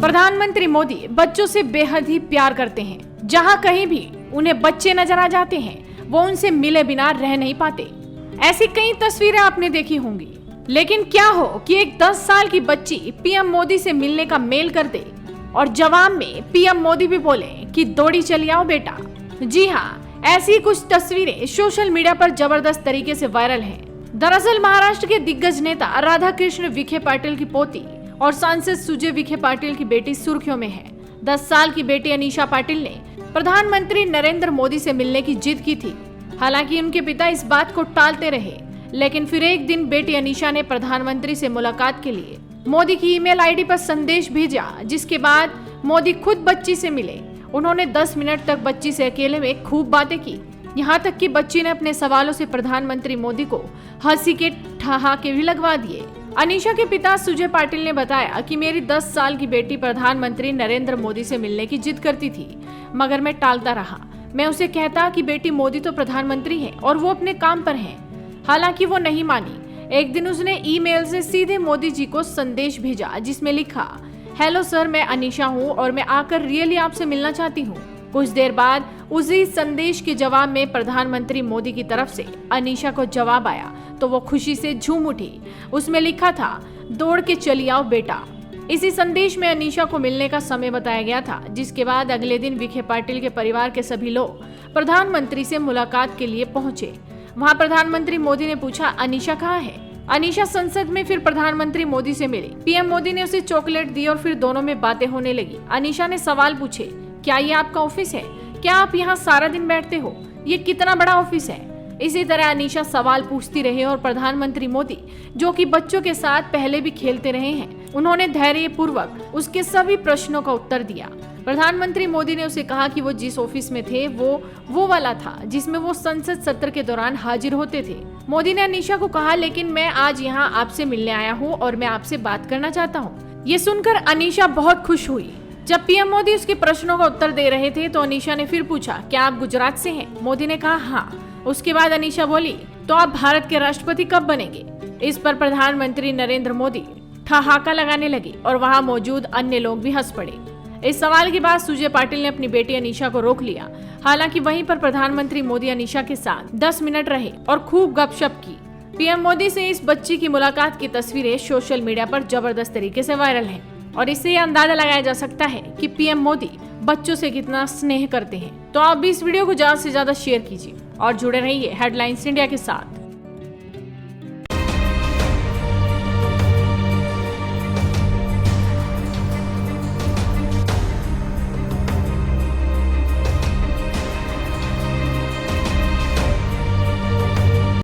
प्रधानमंत्री मोदी बच्चों से बेहद ही प्यार करते हैं। जहां कहीं भी उन्हें बच्चे नजर आ जाते हैं, वो उनसे मिले बिना रह नहीं पाते। ऐसी कई तस्वीरें आपने देखी होंगी, लेकिन क्या हो कि एक 10 साल की बच्ची पीएम मोदी से मिलने का मेल कर दे और जवाब में पीएम मोदी भी बोले कि दौड़ी चली आओ बेटा। जी हाँ, ऐसी कुछ तस्वीरें सोशल मीडिया पर जबरदस्त तरीके से वायरल हैं। दरअसल महाराष्ट्र के दिग्गज नेता राधा कृष्ण विखे पाटिल की पोती और सांसद सुजय विखे पाटिल की बेटी सुर्खियों में है। 10 साल की बेटी अनीशा पाटिल ने प्रधानमंत्री नरेंद्र मोदी से मिलने की जिद की थी। हालांकि उनके पिता इस बात को टालते रहे, लेकिन फिर एक दिन बेटी अनीशा ने प्रधानमंत्री से मुलाकात के लिए मोदी की ईमेल आईडी पर संदेश भेजा, जिसके बाद मोदी खुद बच्ची से मिले। उन्होंने 10 मिनट तक बच्ची से अकेले में खूब बातें की। यहाँ तक कि बच्ची ने अपने सवालों से प्रधानमंत्री मोदी को हंसी के ठहाके भी लगवा दिए। अनीशा के पिता सुजय पाटिल ने बताया कि मेरी 10 साल की बेटी प्रधानमंत्री नरेंद्र मोदी से मिलने की जिद करती थी, मगर मैं टालता रहा। मैं उसे कहता कि बेटी मोदी तो प्रधानमंत्री हैं और वो अपने काम पर हैं। हालांकि वो नहीं मानी। एक दिन उसने ईमेल से सीधे मोदी जी को संदेश भेजा, जिसमें लिखा, हेलो सर, मैं अनीशा हूँ और मैं आकर रियली आपसे मिलना चाहती हूँ। कुछ देर बाद उसी संदेश के जवाब में प्रधानमंत्री मोदी की तरफ से अनीशा को जवाब आया तो वो खुशी से झूम उठी। उसमें लिखा था, दौड़ के चली आओ बेटा। इसी संदेश में अनीशा को मिलने का समय बताया गया था, जिसके बाद अगले दिन विखे पाटिल के परिवार के सभी लोग प्रधानमंत्री से मुलाकात के लिए पहुंचे। वहां प्रधानमंत्री मोदी ने पूछा, अनीशा कहाँ है? अनीशा संसद में फिर प्रधानमंत्री मोदी से मिली। पीएम मोदी ने उसे चॉकलेट दी और फिर दोनों में बातें होने लगी। अनीशा ने सवाल पूछे, क्या ये आपका ऑफिस है? क्या आप यहाँ सारा दिन बैठते हो? ये कितना बड़ा ऑफिस है? इसी तरह अनीशा सवाल पूछती रही और प्रधानमंत्री मोदी, जो कि बच्चों के साथ पहले भी खेलते रहे हैं, उन्होंने धैर्यपूर्वक उसके सभी प्रश्नों का उत्तर दिया। प्रधानमंत्री मोदी ने उसे कहा कि वो जिस ऑफिस में थे वो वाला था जिसमें वो संसद सत्र के दौरान हाजिर होते थे। मोदी ने अनीशा को कहा, लेकिन मैं आज यहाँ आपसे मिलने आया हूँ और मैं आपसे बात करना चाहता हूँ। ये सुनकर अनीशा बहुत खुश हुई। जब पीएम मोदी उसके प्रश्नों का उत्तर दे रहे थे तो अनीशा ने फिर पूछा, क्या आप गुजरात से हैं? मोदी ने कहा, हाँ। उसके बाद अनीशा बोली, तो आप भारत के राष्ट्रपति कब बनेंगे? इस पर प्रधानमंत्री नरेंद्र मोदी ठहाका लगाने लगे और वहां मौजूद अन्य लोग भी हंस पड़े। इस सवाल के बाद सुजय पाटिल ने अपनी बेटी अनीशा को रोक लिया। हालांकि वहीं पर प्रधानमंत्री मोदी अनीशा के साथ 10 मिनट रहे और खूब गपशप की। पीएम मोदी से इस बच्ची की मुलाकात की तस्वीरें सोशल मीडिया पर जबरदस्त तरीके से वायरल हैं और इससे यह अंदाजा लगाया जा सकता है कि पीएम मोदी बच्चों से कितना स्नेह करते हैं। तो आप भी इस वीडियो को ज्यादा से ज्यादा शेयर कीजिए और जुड़े रहिए हेडलाइंस इंडिया के साथ।